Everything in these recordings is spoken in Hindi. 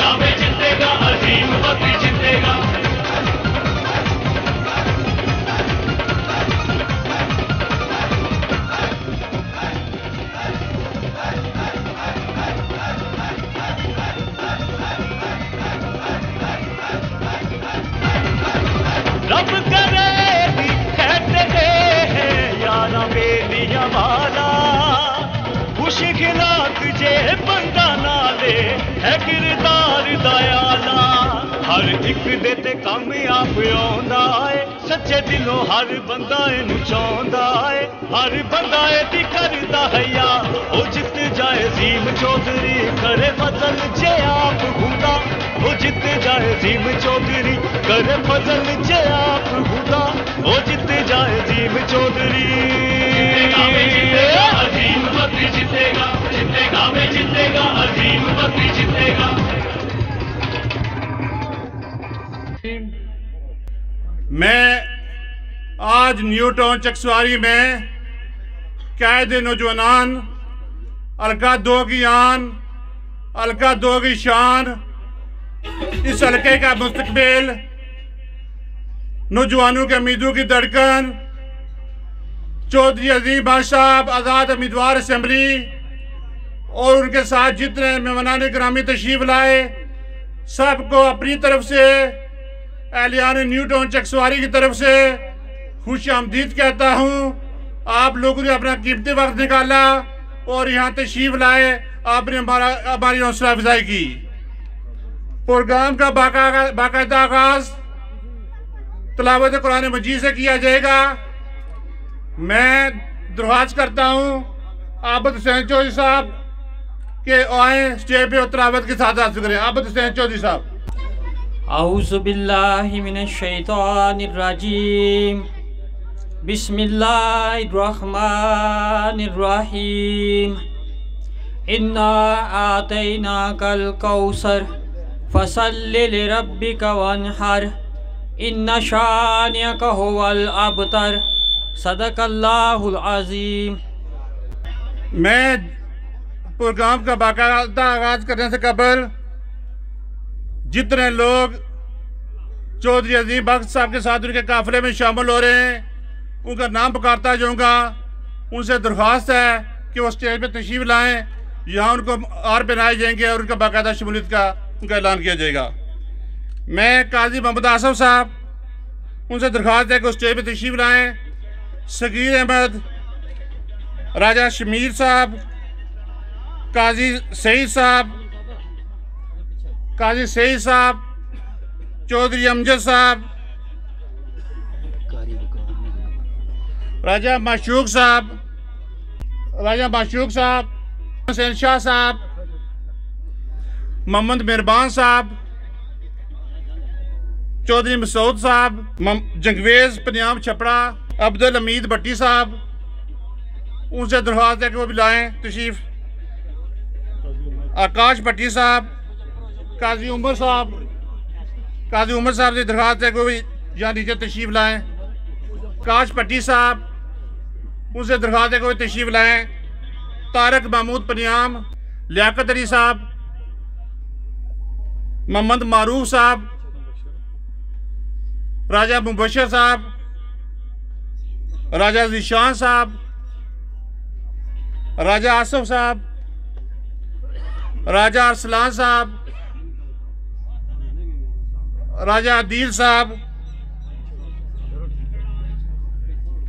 जीतेगा वे जीतेगा, अजीम बकरी जीतेगा। रब करेगी कहते हैं यारा बेलिया वाला, खुशी खिला तुझे बंदा नाले है किरदार दयाला। हर एक देते कामयाब आंदा है, सच्चे दिलों हर बंदा इनू चाहंदा है। हर बंदा दी करदा है या ओ जित जाए अजीम चौधरी, करे फजल जे आप हुंदा ओ जित जाए अजीम चौधरी, करे फजल जे आप हुंदा ओ जित जाए अजीम चौधरी। अजीम बकरी जीतेगा, जीतेगा वे जीतेगा, अजीम बकरी जीतेगा। मैं आज न्यू टाउन चकसवारी में कैद नौजवान, हल्का 2 की आन, हल्का 2 की शान, इस हल्के का मुस्तकबिल, नौजवानों के उम्मीदों की धड़कन, चौधरी अजीम बख्श साहब आज़ाद उम्मीदवार असम्बली और उनके साथ जितने मेहमानान ग्रामी तशरीफ लाए, सबको अपनी तरफ से एहलियान न्यू टाउन चकसवारी की तरफ से खुश आमदीद कहता हूँ। आप लोगों ने अपना कीमती वक्त निकाला और यहाँ तशरीफ लाए, आपने हमारी हौसला अफजाई की। प्रोग्राम का बाकायदा आगाज तिलावत कुरान मजीद से किया जाएगा। मैं दरख्वास्त करता हूँ आबद हुसैन चौधरी साहब के आए स्टेज पे और तिलावत के साथ हासिल करें। आबद हुसैन चौधरी साहब। औज़ु बिल्लाहि मिनश शैतानिर रजीम, बिस्मिल्लाहिर रहमानिर रहीम। इन्ना आतैनाकल कौसर फसल्लि लिरब्बिका वन्हर, इन्ना शानियका हुवल अबतर। सदकल्लाहुल अज़ीम। मैं प्रोग्राम का बाकायदा आगाज करने से कबल जितने लोग चौधरी अजीम बख्श साहब के साथ उनके काफिले में शामिल हो रहे हैं, उनका नाम पुकारता जाऊँगा। उनसे दरख्वास्त है कि वो स्टेज पे तशरीफ लाएं, यहाँ उनको हार पहनाए जाएंगे और उनका बाकायदा शमूलियत का उनका ऐलान किया जाएगा। मैं काजी मोहम्मद आसफ साहब, उनसे दरख्वास्त है कि वो स्टेज पे तशरीफ लाएँ। सगीर अहमद, राजा शमीर साहब, काजी सईद साहब, चौधरी अमजद साहब, राजा माशूक साहब, हुसैन शाह साहब, मोहम्मद मेहरबान साहब, चौधरी मसूद साहब, जंगवेज पनियाम छपड़ा, अब्दुल हमीद भट्टी साहब, उनसे दरख्वास्त है कि वो भी लाएँ तशरीफ। आकाश भट्टी साहब, काजी उमर साहब से दरख्वास्त है कि वो भी यहाँ नीचे तशरीफ लाएँ। काश भट्टी साहब, उनसे दरख्वास्त है कि वो तशरीफ लाएँ। तारक महमूद पनियाम, लियाकत अली साहब, मोहम्मद मारूफ साहब, राजा मुबशर साहब, राजा ज़ीशान साहब, राजा आसफ साहब, राजा अरसलान साहब, राजा अदील साहब,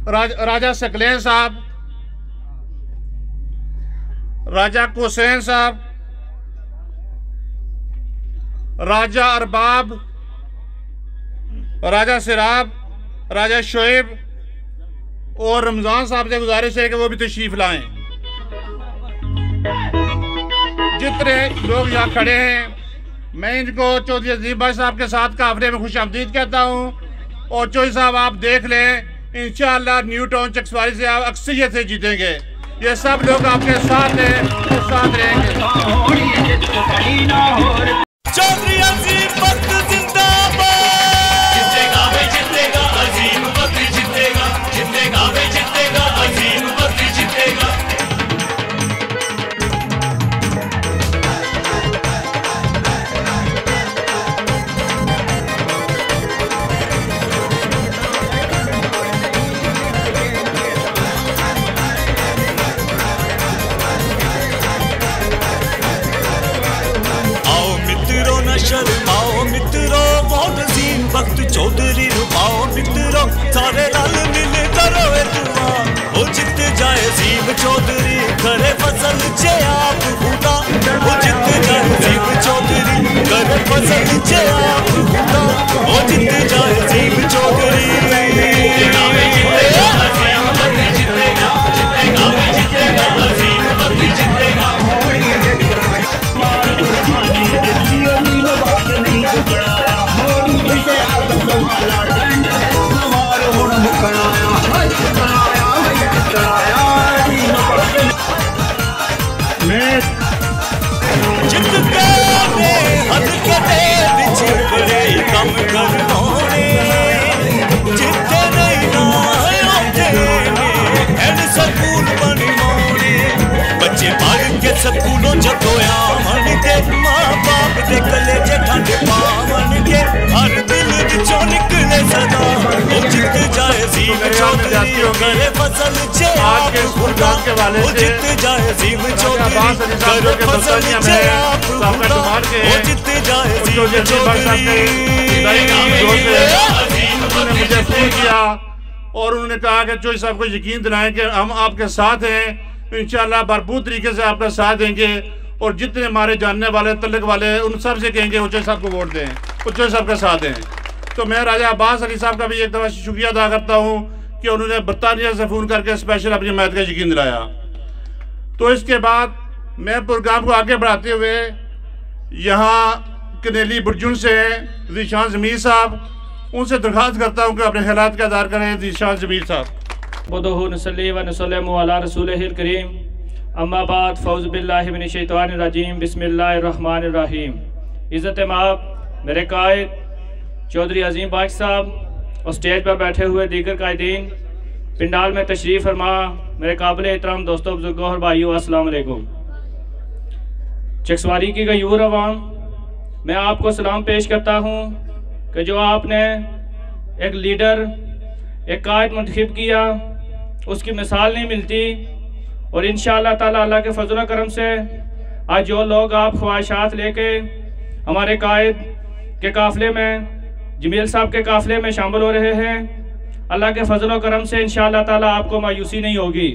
राजा सकलैन साहब, राजा कोसैन साहब, राजा अरबाब, राजा सिराब, राजा शोएब और रमज़ान साहब से गुजारिश है कि वो भी तशरीफ लाएं। जितने लोग यहाँ खड़े हैं, मैं इनको चौधरी अजीम बख्श साहब के साथ काफिले में खुश आमदीद कहता हूँ। और चौधरी साहब आप देख लें, इंशाअल्लाह न्यू टाउन चकसवारी से आप अक्सरियत से जीतेंगे। ये सब लोग आपके साथ हैं, साथ रहेंगे। चौधरी अजीम बख्श जिंदाबाद। जीतेगा वे जीतेगा, अजीम बख्श जीतेगा, जीतेगा वे जीतेगा, अजीम बख्श जीतेगा। सारे रल मिल करो दुआ, वो जित जाए अजीम चौधरी करे फसल चे आप खुदा, वो जित जाए अजीम चौधरी करे फसल चे आप खुदा, वो जित जाए अजीम चौधरी। जित गए हद के विच बड़े कम करवाने, जिते नहीं ना उठे एन स्कूल बनवाने, बच्चे पढ़ के स्कूलों जगोया मन के, माँ बाप दे कलेजे ठंड पावन के, हर दिल विचों निकले सदा वो जित जाए अजीम चौधरी करे फसल चे आप खुदा, वो जित जाए अजीम चौधरी करे फसल चे आप खुदा, वो जित जाए अजीम चौधरी। उन्होंने मुझे फोन किया और उन्होंने कहा कि चौधरी साहब को यकीन दिलाएं कि हम आपके साथ हैं, इंशाल्लाह भरपूर तरीके से आपका साथ देंगे, और जितने हमारे जानने वाले तल्लक वाले उन सब से कहेंगे वो चौधरी साहब को वोट दें, वो चौधरी साहब का साथ दें। तो मैं राजा अब्बास अली साहब का भी एक दफ़ा शुक्रिया अदा करता हूँ कि उन्होंने बरतानिया से फ़ोन करके स्पेशल अपनी हिमायत का यकीन दिलाया। तो इसके बाद मैं प्रोग्राम को आगे बढ़ाते हुए यहाँ कनेली बुर्जुन से ज़ीशान ज़मीर साहब, उनसे दरख्वास्त करता हूँ कि अपने ख़यालात का इज़हार करें। ज़ीशान ज़मीर साहब। बुदहु नसल्ली व नसल्लिमु अला रसूलिहिल करीम, अम्मा बाद, फ़ौज़ु बिल्लाहि मिनश शैतानिर रजीम, बिस्मिल्लाहिर रहमानिर रहीम। इज़्ज़त माब मेरे कायद चौधरी अजीम बाग साहब और स्टेज पर बैठे हुए दीगर कायदीन, पिंडाल में तशरीफ़ फरमा मेरे काबिल एहतराम दोस्तों, बुजुर्गों और भाइयों, अस्सलाम वालेकुम। चकसवारी की गयूर अवाम, मैं आपको सलाम पेश करता हूँ कि जो आपने एक लीडर, एक कायद मुंतखब किया, उसकी मिसाल नहीं मिलती, और इंशाअल्लाह ताला अल्लाह के फजल करम से आज जो लोग आप ख्वाहिशात लेके हमारे कायद के काफ़िले में, जमील साहब के काफ़िले में शामिल हो रहे हैं, अल्लाह के फजल करम से इंशाअल्लाह ताला आपको मायूसी नहीं होगी।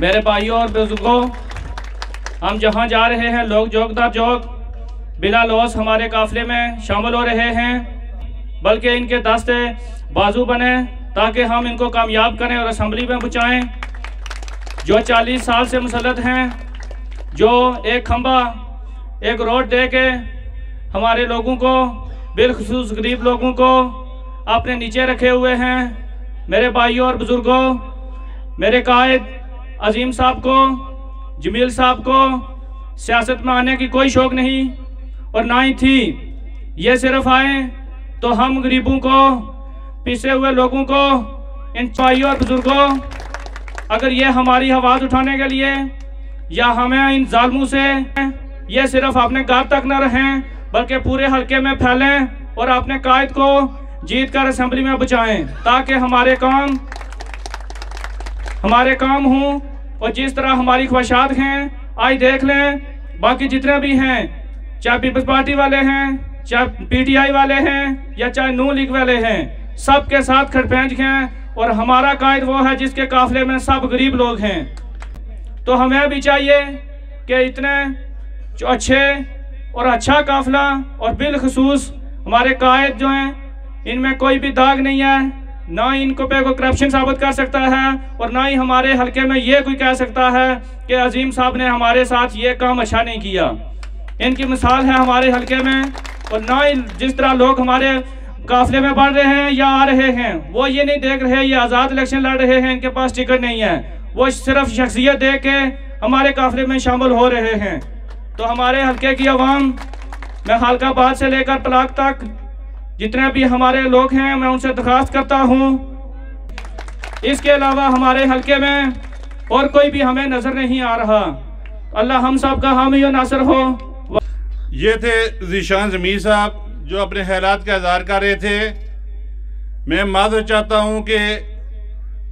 मेरे भाइयों और बुजुर्गों, हम जहाँ जा रहे हैं लोग जोक दर जोक बिला लॉस हमारे काफ़िले में शामिल हो रहे हैं, बल्कि इनके दस्ते बाजू बने ताकि हम इनको कामयाब करें और असम्बली में पहुँचाएँ। जो 40 साल से मुसल्लत हैं, जो एक खंबा एक रोड दे के हमारे लोगों को, बिलखुसूस गरीब लोगों को आपने नीचे रखे हुए हैं। मेरे भाइयों और बुजुर्गों, मेरे कायद अजीम साहब को, जमील साहब को सियासत में आने की कोई शौक़ नहीं और ना ही थी। ये सिर्फ आए तो हम गरीबों को, पिसे हुए लोगों को, इन भाइयों और बुजुर्गों, अगर ये हमारी आवाज़ उठाने के लिए या हमें इन जालमों से, ये सिर्फ अपने घर तक न रहें बल्कि पूरे हल्के में फैलें और अपने कायद को जीत कर असम्बली में बचाएं, ताकि हमारे काम हों। और जिस तरह हमारी ख्वाहिशात हैं, आज देख लें, बाकी जितने भी हैं, चाहे पीपल्स पार्टी वाले हैं, चाहे पीटीआई वाले हैं, या चाहे नून लीग वाले हैं, सब के साथ खड़पेंच हैं, और हमारा कायद वो है जिसके काफ़िले में सब गरीब लोग हैं। तो हमें भी चाहिए कि इतने जो अच्छे और अच्छा काफ़िला, और बिलखसूस हमारे कायद जो हैं, इनमें कोई भी दाग नहीं है, ना ही इनको पे कोई करप्शन साबित कर सकता है, और ना ही हमारे हल्के में ये कोई कह सकता है कि अजीम साहब ने हमारे साथ ये काम अच्छा नहीं किया। इनकी मिसाल है हमारे हल्के में, और ना ही जिस तरह लोग हमारे काफ़िले में बढ़ रहे हैं या आ रहे हैं, वो ये नहीं देख रहे ये आज़ाद इलेक्शन लड़ रहे हैं, इनके पास टिकट नहीं है, वो सिर्फ शख्सियत दे के हमारे काफ़िले में शामिल हो रहे हैं। तो हमारे हल्के की आवाम, मैं हल्काबाद से लेकर पलाक तक जितने भी हमारे लोग हैं, मैं उनसे दरख्वास्त करता हूँ, इसके अलावा हमारे हल्के में और कोई भी हमें नज़र नहीं आ रहा। अल्लाह हम सब का हामी और नासर हो। ये थे ज़ीशान ज़मीर साहब जो अपने ख्यालात का इज़हार कर रहे थे। मैं माज़रत चाहता हूँ कि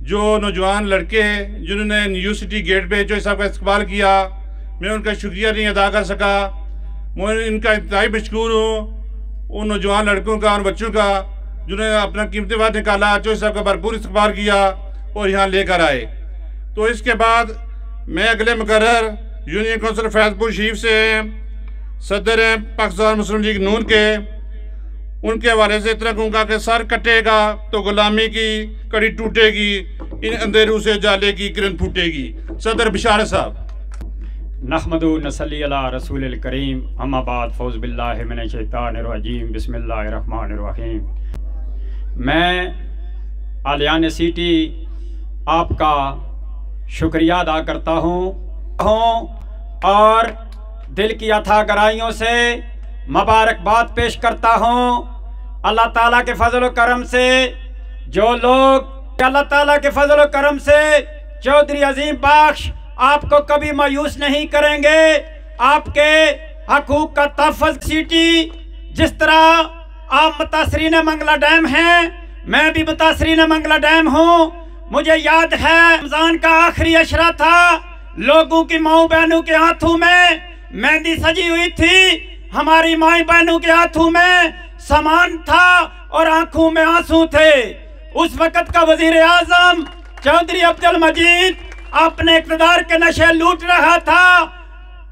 जो नौजवान लड़के जिन्होंने यूनिवर्सिटी गेट पे जो साहब का इस्तकबाल किया, मैं उनका शुक्रिया नहीं अदा कर सका। मैं इनका इंतहाई मशकूर हूँ, उन नौजवान लड़कों का, उन बच्चों का जिन्होंने अपना कीमती वक्त निकाला, चौधरी साहब का भरपूर इस्तकबाल किया और यहाँ लेकर आए। तो इसके बाद मैं अगले मुकर्रर यूनियन काउंसिल फैजपुर शरीफ से हैं, सदर हैं पाकिस्तान मुस्लिम लीग नून के, उनके हवाले से इतना कहूँगा कि सर कटेगा तो गुलामी की कड़ी टूटेगी, इन अंधेरों से जाले की किरण फूटेगी। सदर बिशारत साहब। नहमदु नसल्ली अला रसूलिल करीम, अम्मा बाद फौज़ बिल्लाहि मिनश शैतानिर रजीम, बिस्मिल्लाहिर रहमानिर रहीम। मैं आलियान सिटी आपका शुक्रिया अदा करता हूँ और दिल की अथाह गहराइयों से मुबारकबाद पेश करता हूँ। अल्लाह ताला के फजल व करम से जो लोग अल्लाह ताला के फजल व करम से चौधरी अजीम बख्श आपको कभी मायूस नहीं करेंगे। आपके हकूक का तहफ़्फ़ुज़ सिटी, जिस तरह आप मुतासरीन मंगला डैम हैं, मैं भी मुतासरीन मंगला डैम हूँ। मुझे याद है रमज़ान का आखिरी अशरा था, लोगों की माओ बहनों के हाथों में मेहंदी सजी हुई थी, हमारी माई बहनों के हाथों में सामान था और आंखों में आंसू थे। उस वक़्त का वज़ीर आज़म चौधरी अब्दुल मजीद अपने इक़्तिदार के नशे लूट रहा था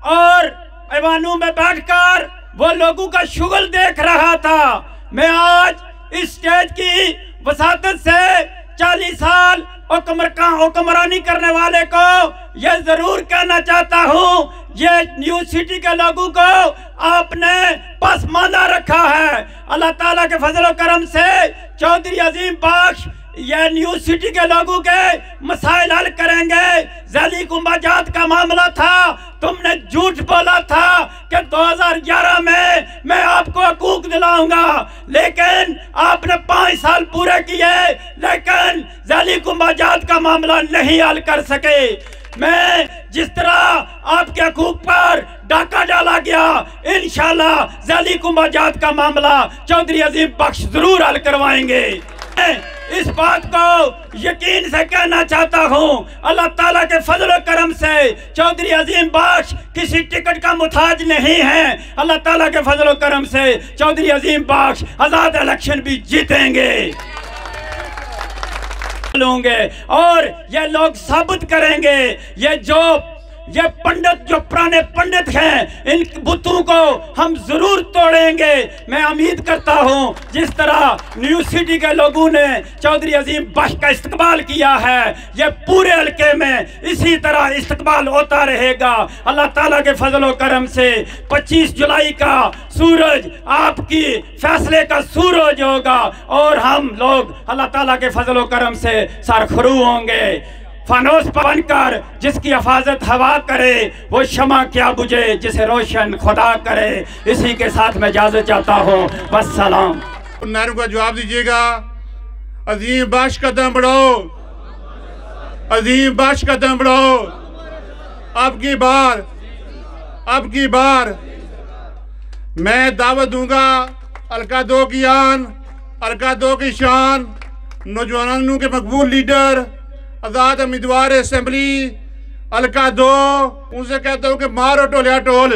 और ऐवानों में बैठकर वो लोगों का शुगल देख रहा था। मैं आज इस स्टेज की वसातत से 40 साल हुक्मरानी करने वाले को यह जरूर कहना चाहता हूँ, ये न्यू सिटी के लोगों को आपने पसमानदा रखा है। अल्लाह ताला के फजल व करम से चौधरी अजीम बख्श ये न्यू सिटी के लोगों के मसाइल हल करेंगे। जली कुंभाजात का मामला था, तुमने झूठ बोला था कि 2011 में मैं आपको हकूक दिलाऊंगा, लेकिन आपने 5 साल पूरे किए, लेकिन जली कुंभाजात का मामला नहीं हल कर सके। मैं जिस तरह आपके हकूक पर डाका डाला गया, इंशाल्लाह जली कुंभाजात का मामला चौधरी अजीम बख्श जरूर हल करवाएंगे। इस बात को यकीन से कहना चाहता हूँ, अल्लाह ताला के फजल व करम से चौधरी अजीम बख्श किसी टिकट का मुताज नहीं है। अल्लाह ताला के फजल व करम से चौधरी अजीम बख्श आजाद इलेक्शन भी जीतेंगे और ये लोग साबित करेंगे, ये पंडित जो पुराने पंडित हैं, इन बुतों को हम जरूर तोड़ेंगे। मैं उम्मीद करता हूं जिस तरह न्यू सिटी के लोगों ने चौधरी अजीम बख्श का इस्तकबाल किया है, ये पूरे हल्के में इसी तरह इस्तकबाल होता रहेगा। अल्लाह ताला के फजल व करम से 25 जुलाई का सूरज आपकी फैसले का सूरज होगा और हम लोग अल्लाह ताला के फजल व करम से सरखरू होंगे। फानोस बनकर जिसकी हिफाजत हवा करे, वो शमा क्या बुझे जिसे रोशन खुदा करे। इसी के साथ मैं इजाजत चाहता हूँ, वस्सलाम। नारों का जवाब दीजिएगा। अजीम बख्श कदम बढ़ाओ, अजीम बख्श कदम बढ़ाओ। अब की बार मैं दावत दूंगा हल्का 2 की आन, हल्का 2 की शान, नौजवानों के मकबूल लीडर, आजाद उम्मीदवार असेंबली हल्का 2, उनसे कहता हूँ कि मारो टोलिया टोल।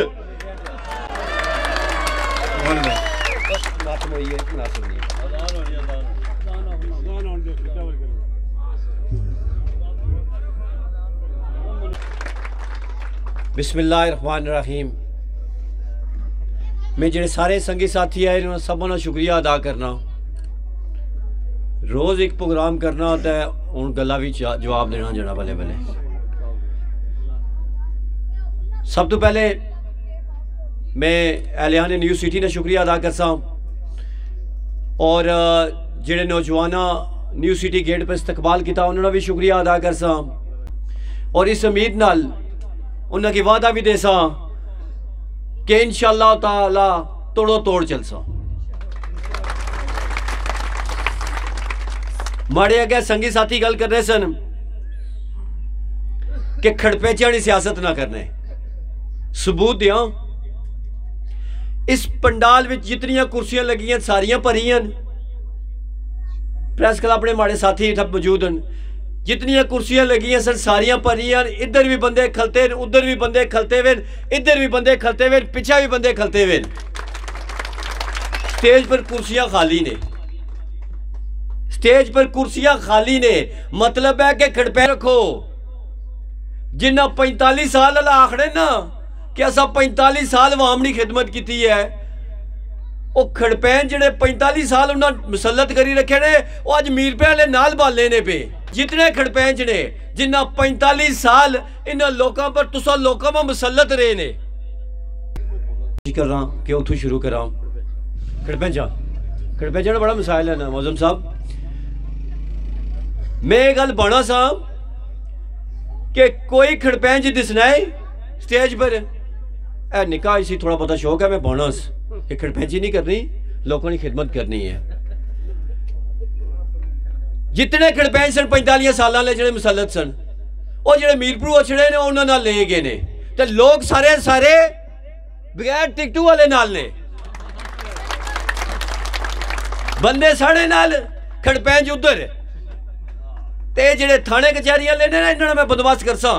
बिस्मिल्लाहिर्रहमानिर्रहीम। मैं जेडे सारे संगी साथी आए उन्होंने सबों का शुक्रिया अदा करना। रोज़ एक प्रोग्राम करना होता है, उन गल्ला भी जवाब देना जना बल्ले बल्ले। सब तो पहले मैं एलियान न्यू सिटी ने शुक्रिया अदा करसा और जेडे नौजवान न्यू सिटी गेट पर इस्तकबाल किया उन्होंने भी शुक्रिया अदा करसा और इस उम्मीद नाल उन्होंने वादा भी देसा कि इंशाअल्लाह ताला तोड़ो तोड़ चलसा। माड़े अगे संगी साथी गल कर रहे सन कि खड़पेचे सियासत ना करने। सबूत दिया, इस पंडाल में जितनियां कुर्सियां लगी सारियां भरियां, प्रेस क्लब अपने माड़े साथी मौजूद हैं, जितनियां कुर्सियां लगी सन सारियां भरियां। इधर भी बंदे खलते, उधर भी बंदे खलते हुए, इधर भी बंदे खलते हुए, पिछा भी बंदे खलते हुए। स्टेज पर कुर्सियां खाली ने। स्टेज पर कुर्सियां खाली ने, मतलब है कि खड़पैन रखो। जिन्ना 45 साल वाला आखड़े ना कि असा 45 साल अवाम की खिदमत की है, वो खड़पैन जेडे 45 साल उन्हें मुसलत करी रखे ने, वो अज मीरपे वाले नाल बाले ने पे। जितने खड़पैन ने जिन्ना 45 साल इन लोगों पर तुसा लोगों में मुसलत रहे ने। कर रहा कि उथू शुरू करा खड़पैन जा बड़ा मिसाइल है ना मौजम साहब। मैं ये गल बाणा साहब कि कोई खड़पैन जी दिसना है स्टेज पर, ए निकाह इसी थोड़ा बहुत शौक है, मैं बाणस ये खड़पैंची नहीं करनी, लोगों की खिदमत करनी है। जितने खड़पैन सन 45 साल वाले जो मुसलत सन, वो जो मीरपुर अछड़े ने उन्होंने ले गए ने, तो लोग सारे सारे बगैर टिकटू वाले नाल ने, बंदे साढ़े नाल खड़पैन उधर, ते जेडे थाने कचहरियां लेने ना इन्होंने मैं बंदोबस्त करसा,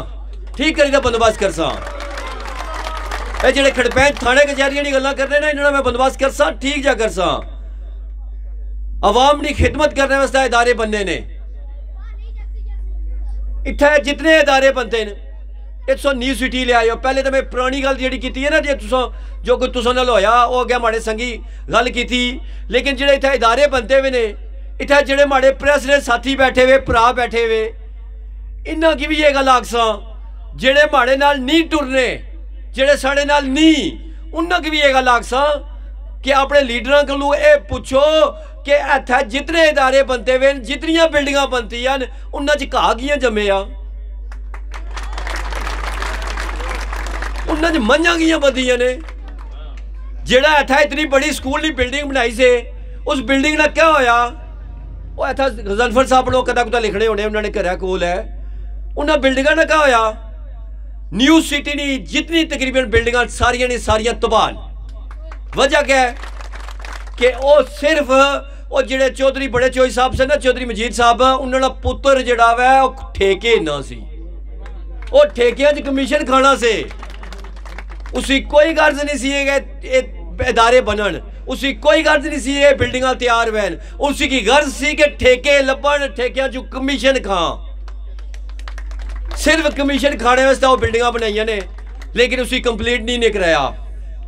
ठीक करी दा बंदोबस्त करसा। ये जेडे खड़पैन थाने कचहरियां दी गल्लां करने ना इन्होंने मैं बंदोबस्त करसा, ठीक जा करसा। अवाम की खिदमत करने वास्ते इदारे बनने ने, इत्थे जितने इदारे बनते हैं, ये तुम न्यू सिटी ले आयो। पहले तो मैं पुरानी गल जी की है ना, जे जो कोई तुसा नाल होया वो अगे माड़े संगी गल की थी, लेकिन जेडे इत्थे इदारे बनते हुए ने, इत्थे जेडे माड़े प्रेस ने साथी बैठे हुए, भरा बैठे हुए, इन्हां की भी ये गल आखसा, जेडे माड़े नाल नहीं टुरने, जेडे साढ़े नाल नहीं, उन्हां की भी ये गल आखसा कि अपने लीडरां कोलों ये पुछो कि इत्थे जितने इदारे बनते हुए, जितनियां बिल्डिंगां बनतियां उन्हां च घाह कियां जमे आ, उन्हां च मंझां कियां बंदियां ने। जेड़ा इत्थे इतनी बड़ी स्कूल की बिल्डिंग बनाई से, उस बिल्डिंग का क्या होया? वो इत्थे गजनफर साहब ने कदा कुदा लिखने होने, उन्होंने घर कोल है, उन्होंने बिल्डिंगा का क्या होया? न्यू सिटी की जितनी तकरीबन बिल्डिंगां सारियां ने सारियां तबाह। वजह क्या है कि वो सिर्फ वो जेडे चौधरी बड़े चौधरी साहब से ना, चौधरी मजीद साहब, उन्होंने पुत्र जड़ा वै ठेके ना सी, वो ठेकियां च कमीशन खाना से, उसी कोई गर्ज नहीं सी इदारे बनन, उसी कोई गर्ज नहीं सी ये बिल्डिंगां तैयार वैन, उसी की गर्ज सी कि ठेके लब्बन, ठेकियां चो कमीशन खा, सिर्फ कमीशन खाने वास्ते वो बिल्डिंगां बनाइया ने, लेकिन उसी कंप्लीट नहीं कराया।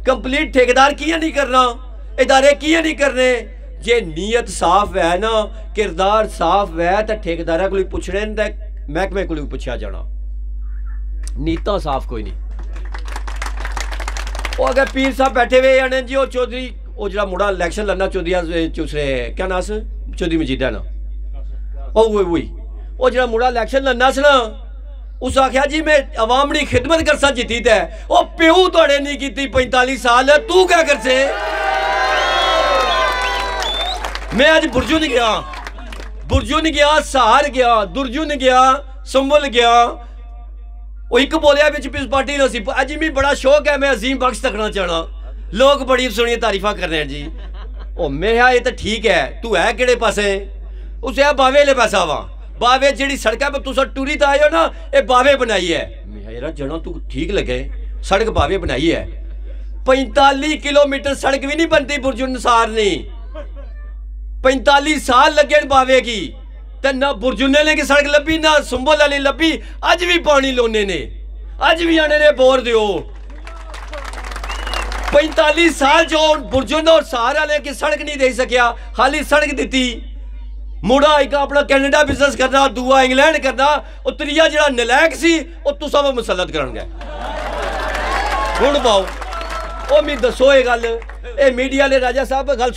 कंप्लीट ठेकेदार किया नहीं करना, इदारे किया नहीं करने? जे नीयत साफ है ना, किरदार साफ है, तो ठेकेदार को पुछने, महकमे को पूछा जाना। नीयत साफ कोई नहीं। वो अगर पीर साहब बैठे हुए आने जी, वो चौधरी, वो जरा मुड़ा इलेक्शन लड़ना चौधरी चूसरे, क्या नाम से चौधरी मजीदा ना, वही वो जरा मुड़ा इलेक्शन लड़ना स ना, उस आख्या जी मैं अवाम की खिदमत करसा जीती है, वो प्यू थोड़े नहीं की 45 साल, तू क्या कर से? मैं अज बुरजुन गया, सहार गया, दुरजुन गया, संभल गया, वो एक बोलिया पीस पार्टी ना सी। अज मैं बड़ा शौक है, मैं अजीम बख्श तकना चाहना, लोग बड़ी सोहनी तारीफा कर रहे हैं जी। ओ मेरा ये तो ठीक है, तू है किहड़े पासे? उसे बावे वाले पासा वा, बावे जी सड़क पर तुस टूरी तो आए हो ना, ये बावे बनाई है। मेरा जना तू ठीक लगे, सड़क बावे बनाई है। 45 किलोमीटर सड़क भी नहीं बनती बुरजुनसार नहीं, 45 साल लगे बावे की, तो ना बुरजुने ने की सड़क लभी, ना सुंबल वाली लभी। अज भी पानी लोने ने, अज भी आने ने बोर दियो। 45 साल जो बुरजुन और सहार वाले की सड़क नहीं दे सकिया, खाली सड़क दी। मुड़ा एक अपना कैनेडा बिजनेस करना, दूआ इंग्लैंड करना, और त्रीया जरा नलैक सी वो तुसा वो मुसलत कर गए। हुण पाओ ओ मैं दसो ये गल, ये मीडिया वाले राजा साहब गल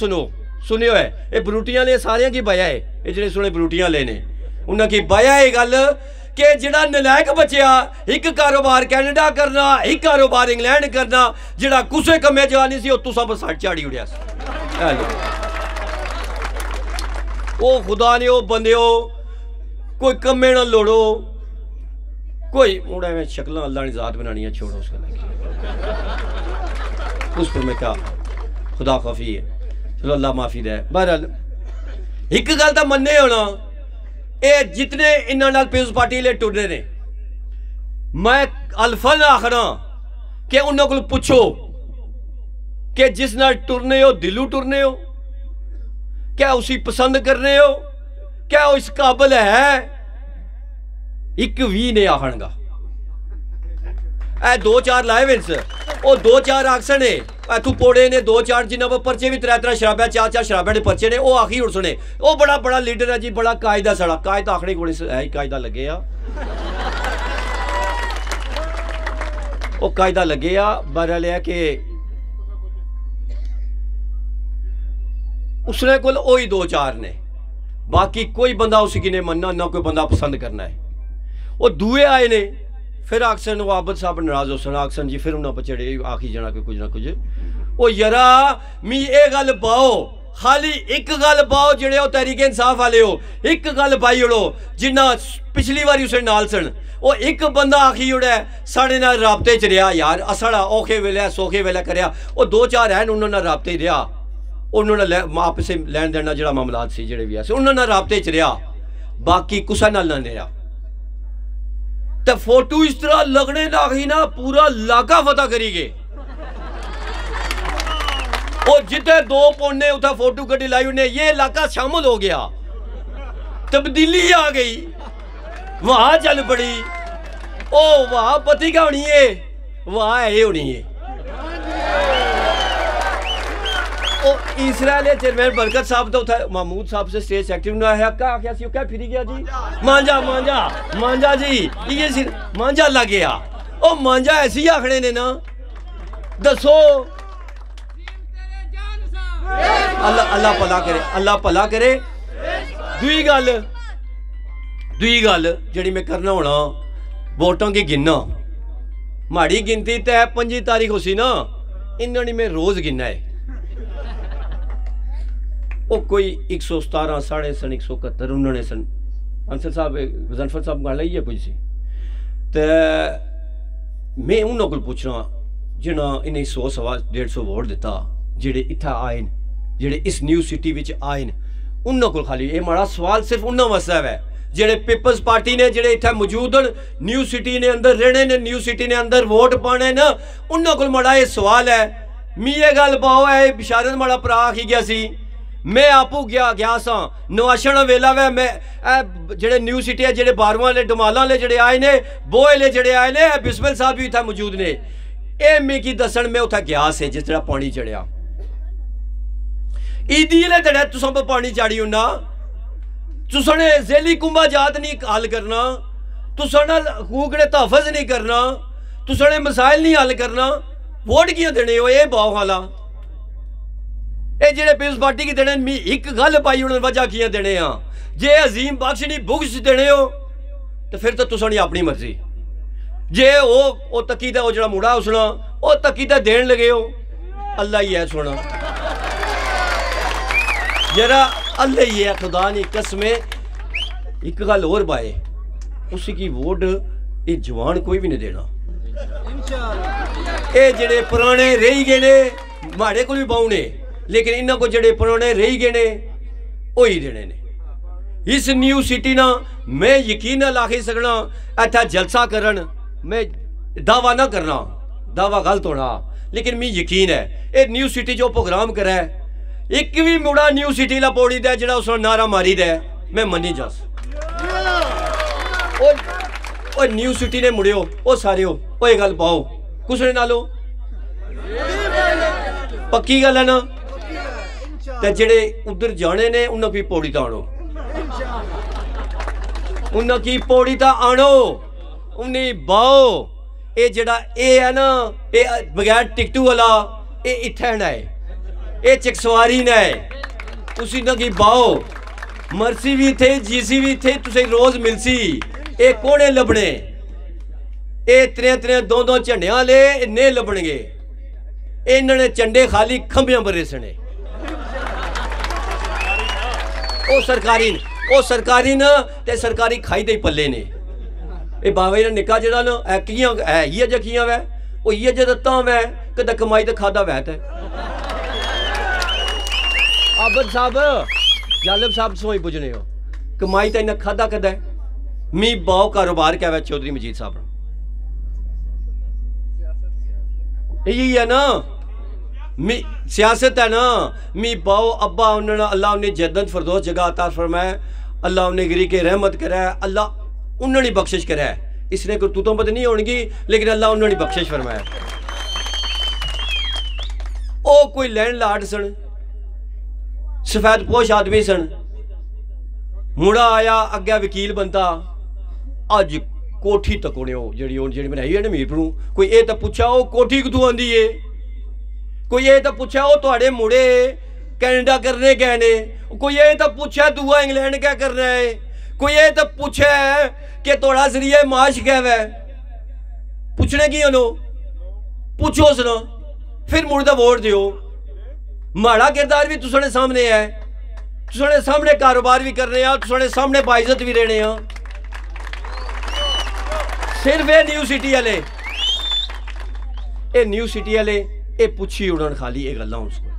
सुनियो है, ये बरूटियां ने सारियां की बया है, ये जेडे सुने बरूटियां लेने उन्हें की बया है गल कि जिहड़ा नलैक बचिया, एक कारोबार कैनेडा करना, एक कारोबार इंग्लैंड करना, जिहड़ा कुसे कम्मे जानी सी तुसा बस झाड़ी उड़िया। ओ खुदा ने ओ बंदे कोई कम्मे ना लोड़ो, कोई मुड़ा में शक्ल अल्लाह ने जात बनानी है, छोड़ो उस पर मैं क्या खुदा खफी है, चलो अल्लाह माफी दे। बहरहाल एक गल तो मन्ने होना, ये जितने इन्होंने पीपल्स पार्टी ले टुरने ने, मैं अल्फन आखना कि उन्होंने को पूछो कि जिस नाल टुरने हो दिलू टुरने हो, क्या उसी पसंद कर रहे हो, क्या इस काबिल है एक भी ने आखणगा ए 2-4 लाए विंस ओ 2-4 आखसन ने तू पोड़े ने 2-4 जिन्हों पर पर्चे भी 3-3 शराबा 4-4 शराबा ने पर्चे ने वो आखी उड़ सुने वो बड़ा बड़ा लीडर है जी बड़ा कायदा सड़ा कायदा आखने को है ही कायदा लगे आ वो कायदा लगे आ बहरहाल है कि उसने कोल ओ ही 2-4 ने बाकी कोई बंदा उसकी ने मनना ना कोई बंदा पसंद करना है वो दुए आए ने फिर आखसन वो आबद साहब नाराज हो सन आखसन जी फिर उन्होंने पचड़े आखी जाना कि कुछ ना कुछ ओ यरा मी ये गल पाओ खाली एक गल पाओ जेड़े हो तहरीक इंसाफ वाले हो एक गल पाई उड़ो जिन्ना पिछली बारी उसे नाल सन वो एक बंदा आखी उड़ा साढ़े नाल राबते च रहा यार असड़ा औखे वेले सौखे वेले करया वो 2-4 हैं उन्होंने राबते ही रहा उन्होंने आपस लैन देना जो मामलात से जेड़े भी है उन्होंने राबते च रहा बाकी कुसा नाल ना रहा तो फोटो इस तरह लगने लगी ना पूरा इलाका फतह करी गए और जितने 2 पौने उठा फोटो कटी लाई उन्हें ये इलाका शामिल हो गया तब्दीली आ गई वहां चल पड़ी ओ वहां पति क्या होनी है वहां है होनी है इसराइल चेयरमैन बरकत साहब तो उठा महमूद साहब से स्टेज सेक्रेटरी ने आया क्या फिर गया जी मांझा मांझा मांझा जी ये सिर मांझा लग गया ओ मांझा ऐसी आखने ने ना दसो अल्लाह भला करे दुई गल जी मैं करना होना वोटों की गिनना माड़ी गिनती तो 5 तारीख हो सी ना इन्होंने मैं रोज गिनना है वो कोई 117 साढ़े सन 171 उन्होंने सन अंसर साहब गजनफर साहब गल आई है कोई सी तो मैं उन्होंने को पूछना जिन्हें इन्हें 100-150 वोट दिता जेड़े इत्थे आए जेड़े इस न्यू सिटी विच आए उन्होंने को खाली ये माड़ा सवाल सिर्फ उन्होंने वास्ते है जेड़े पीपल्स पार्टी ने जेड़े इत्थे मौजूद न्यू सिटी ने अंदर रहने ने न्यू सिटी ने अंदर वोट पाने ना उन्होंने को माड़ा ये सवाल है मी ये गल पाओ है बिशारत माड़ा भरा आखी गया सी मैं आपू गया सा नवाशण वेला वै मैं जेड़े न्यू सिटी है जेड़े 12वां वाले डमाला वाले जेड़े आए ने बोएले जेड़े आए ने बिस्मिल साहब भी इत्थे मौजूद ने ए मिगी दसन मैं उत्थे गया से जिस तरह पानी चढ़िया ईदी ले तड़े तुसां पर पानी चाड़ी उन्ना तुसने जेली कुंभा जात नहीं हल करना तुसने हकूक ने तहफज नहीं करना तुसने मसाइल नहीं हल करना वोट कियां देने हो ये बाओ वाला ये जेड़े पीपल्स पार्टी की देने मी एक गल पाई उन्होंने वजह कियां देने जे अजीम बख्श नहीं बुक्स देने हो तो फिर तो तुसां अपनी मर्जी जे वो तकी दा जो मुड़ा उसना वो तकी दा देन लगे हो अल्लाह ही है सुना जरा अल्लाह ही है खुदा नहीं कसमें एक गल और बाए उसकी वोट ये जवान कोई भी नहीं देना ये जेड़े पुराने रही गए ने माड़े को भी बाउने लेकिन इन्हों को जेड़े पुराने रही गए ने वही देने ने इस न्यू सिटी ना मैं यकीन ना आखी सकना इतना जलसा करन मैं दावा ना करना दावा गलत होना लेकिन मैं यकीन है ये न्यू सिटी जो प्रोग्राम करा है एक भी मुड़ा न्यू सिटी ला पौड़ी दे जड़ा उसने नारा मारी दे मैं मनी जास और न्यू सिटी ने मुड़ियो ओ सारे हो ओ ये गल पाओ कुछ ने नालो पक्की गल है ना ते जेड़े उधर जाने ने उन्हें की पौड़ी ता आनो उन्हें की पौड़ी ता आनो उन्हें बाओ ये जड़ा ए है ना ये बगैर टिकटू वाला ये इत्थे ना है ये चकसवारी ना है उसी ना की बाओ मरसी भी थे जीसी भी थे तुसे रोज मिलसी ये कोने लबने ये 3 2 झंडियां ले ने लबणगे इन्होंने झंडे खाली खंबियां पर रेसने ओ सरकारी ना ते सरकारी खाई दे पल्ले ने ये बावे ने निका जड़ा ना कियां है ये जकियां वै ओ ये दत्ता वै कदा कमाई ते खादा वै ते आबद साहब जालिब साहब सोई पुजने हो कमाई ते इन्हें खादा कदा मी बाओ कारोबार क्या वै चौधरी मजीद साहब यही है ना मी सियासत है ना मी बाओ अब्बा उन्होंने अल्लाह उन्हें जन्नत फरदौस जगह अता फरमाए अल्लाह उन्हें गिरी के रहमत करा है, अल्लाह उन्होंने बख्शिश करा है। इसने कोई तू तो पता नहीं होगी, लेकिन अल्लाह उन्होंने बख्शिश फरमाया। ओ कोई लैंड लार्ड सन, सफेद पोश आदमी सन, मुड़ा आया अग्गे वकील बनता, अज कोठी तकोने जी बनाई है ना मीरपुरों, कोई ये तो पूछा वो कोठी कितों आंदी है, कोई ये तो पूछा वो तुहाडे मुड़े कैनेडा करने गए ने, कोई ये तो पूछा दूआ इंग्लैंड क्या करना है, कोई ये तो पूछा है कि थोड़ा जरिए माश क्या है, पूछने की उन्हों पूछो सुनो, फिर मुड़दा वोट दियो। माड़ा किरदार भी तुसाने सामने है, तुसाने सामने कारोबार भी करने हैं, तुसाने सामने बाइज्जत भी रहने हैं। सिर्फ ये न्यू सिटी वाले, ये न्यू सिटी वाले ये पुछी उड़न खाली ये गल्लां उसको,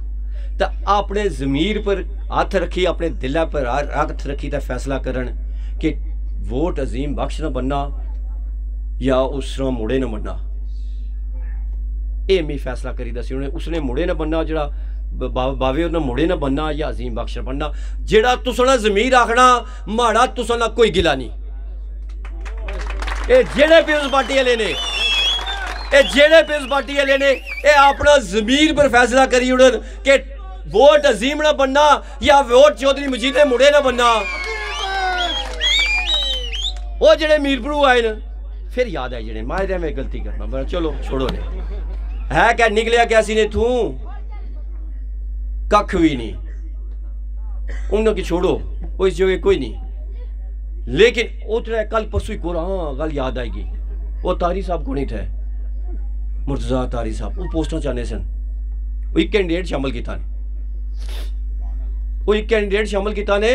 तो अपने ज़मीर पर हाथ रखी, अपने दिल पर हाथ रखी तो फैसला करन कि वोट अजीम बख्श न बनना या उसरा मुड़े न बनना। ये मैं फैसला करी दसी उन्हें, उसने मुड़े न बनना, जड़ा बावे उन्हें मुड़े न बनना या अजीम बख्श बनना। जेड़ा तुसना ज़मीर आखना माड़ा तुसना कोई गिला नहीं। ये जेड़े पीपल्स पार्टी वाले ने, ये जेड़े पीपल्स पार्टी वाले ने ये अपना ज़मीर पर फैसला करी उड़न कि वोट अजीम न बनना या वोट चौधरी मजीद ने मुड़े न बनना। वो जेड़े मीरपुरू आए न फिर याद है जेड़े मारे में गलती करना, चलो छोड़ो ने है क्या निकलिया क्या सी ने तू कख भी नहीं, उन्होंने की छोड़ो वो इस जगह कोई नहीं। लेकिन उतरा कल परसों ही कोरा, हाँ गल याद आएगी, वो तारी साहब को नहीं थे, मुर्तजा तारी साहब, वो पोस्टर चाहने सन, वो एक कैंडिडेट शामिल किया ने, वो एक कैंडिडेट शामिल किया ने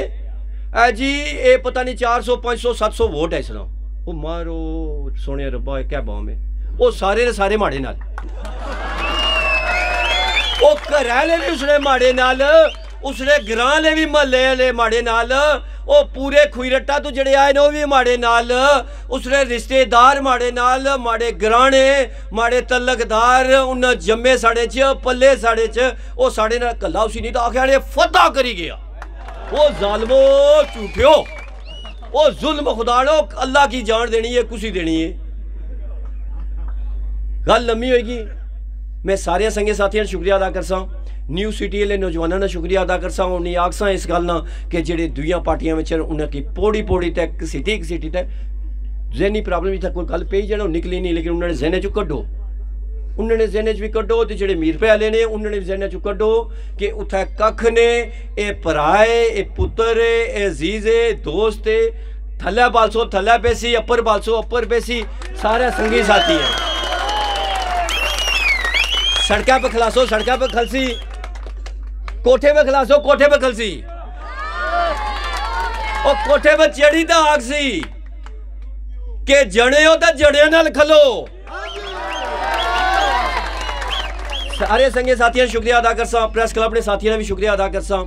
जी ये पता नहीं 400 500 700 वोट है इसना। वो मारो सोने रब्बा क्या बॉम है, वो सारे ने सारे माड़े नाल, वो घरै भी उसने माड़े नाल, उसने ग्रां ने भी महल्ले वाले माड़े नाल, वो पूरे खुईरट्टा तो जड़े आए ने वो भी माड़े नाल, उसने रिश्तेदार माड़े नाल, माड़े ग्राने माड़े तलकदार उन्हें जम्मे साढ़े च पल्ले साढ़े च, वो साढ़े नाल कला उसी नहीं तो आख्या ने फतह करी गया। वो जालमो झूठियो, वो जुल्म खुदाड़ो, अल्लाह की जान देनी है कुछ ही देनी है। गल लम्मी होगी। मैं सारे संगे साथियों शुक्रिया अदा करसा, न्यू सिटी वाले नौजवानों का शुक्रिया अदा करसा। उन्हें आखसा इस गल ना कि जेडे दूसरी पार्टियां में उन्हें पौड़ी पौड़ी तक एक सिटी तक जहनी प्रॉब्लम इतना कोई गल पई जाना निकली नहीं, लेकिन उन्होंने जहने चो कड्डो, उन्होंने जहने च भी कड्डो, तो जेडे मीर पे वाले ने उन्होंने भी जहने चो कड्डो कि उत्थे कख ने, ये भराए, ये पुत्र है, ये अजीज है, दोस्त है, थल्ले बालसो थल्ले पैसी, अपर बालसो अपर पैसी, सारे संगी साथी है। सड़कों पर खलासो सड़कों पर खलसी, कोठे पे खलासो कोठे पे खलसी, और कोठे पे चढ़ी तो आग सी के जड़े हो तो जड़े नाल खलो। सारे संगे साथियों शुक्रिया अदा करसा, प्रेस क्लब ने साथियों भी शुक्रिया अदा करसा,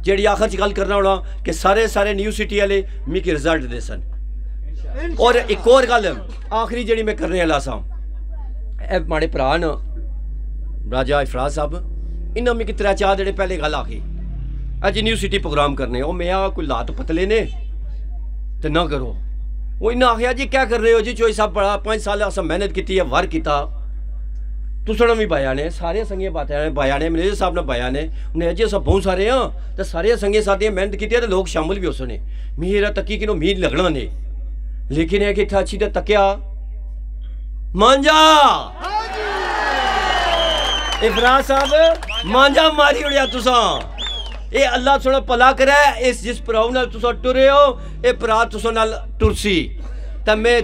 जेड़ी आखिर च गल करना होना कि सारे सारे न्यू सिटी वाले मिकी रिजल्ट दे सन। और एक और गल आखिरी जेड़ी मैं करने वाला सा, माड़े भरा न राजा इफराज साहब, इन्हें मिगी 3-4 जेड़े पहले गल आखी अज न्यू सिटी प्रोग्राम करने, वो मैं कोई लात पतले ने तो ना करो। वो इन्हें आखिया जी क्या कर रहे हो जी, चोई साहब बड़ा 5 साल अस मेहनत की है, वार किया, तुसना भी बाया ने सारे संगे बाया ने मैनेजर साहब ने बाया ने, उन्हें अजय सब बहुत सारे हाँ तो सारे संगे साथी मेहनत की तो लोग शामिल भी उसने मेरा तकी कि मीर लगना ने, लेकिन है कि इतना अच्छी तो तकिया मांझा इफराज साहब मांझा मारी उड़िया तुसा। ये अल्लाह थोड़ा भला करे, इस जिस भराऊ नाल तुसा टुरे हो ये भरा तुसा नाल टुरसी, तो मैं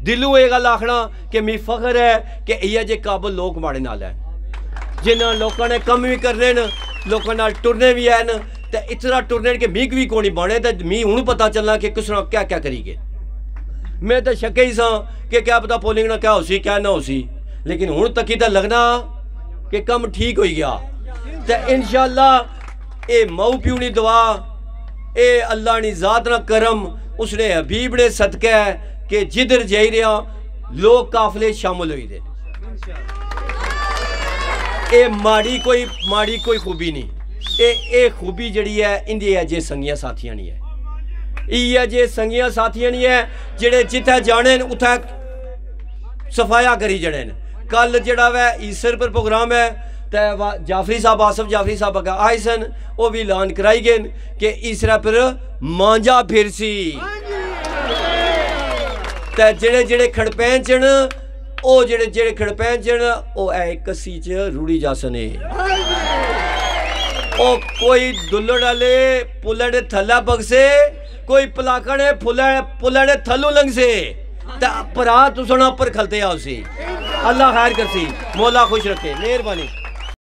दिलों ये गल आखना कि मी फखर है कि इयै जे काबल लोग माड़े नाल है, जिन्होंने लोगों ने कम भी करने न, लोगों नाल टुरने भी है न, तो इतना टुरने के मीक भी कोनी बने, तो मी हूँ पता चलना कि किस क्या क्या करीगे। मैं तो शके ही सा कि क्या पता पोलिंग ना क्या हो सी क्या ना हो सी, लेकिन हूँ तक ही तो लगना कि कम ठीक हो गया। तो इंशाअल्लाह ये मऊ प्यूनी दुआ, ये अल्लाह नी जात ना करम, उसने हबीब ने सदका है कि जिधर जाई रहा लोग काफले शामिल हुई दे। ये माड़ी कोई खूबी नहीं, ये खूबी जड़ी है इंदी है जे संगिया साथियां नहीं है। इ'यै जे संगियां साथियां नहीं है जेड़े जित्थै जाने न उत्थै सफाया करी जड़े न। कल जेड़ा वै ईसर पर प्रोग्राम है ते जाफरी साहब आसफ जाफरी साहब अग्गे आए सन, वो भी ऐलान कराई गए कि ईसरा पर मांझा फिरसी ते जेड़े जेड़े खड़पैंच न ओ जेड़े जेड़े खड़पैंच न ओ ऐ कसी च रुड़ी जासने। ओ कोई दुल्लड़ वाले पुल्ला दे थल्ला बगसे, कोई पलाकड़े पुल्ला दे थल्लू लंघसे ते भरा तुसना पर खलते आओ सी। अल्लाह खैर करसी, मौला खुश रखे, मेहरबानी।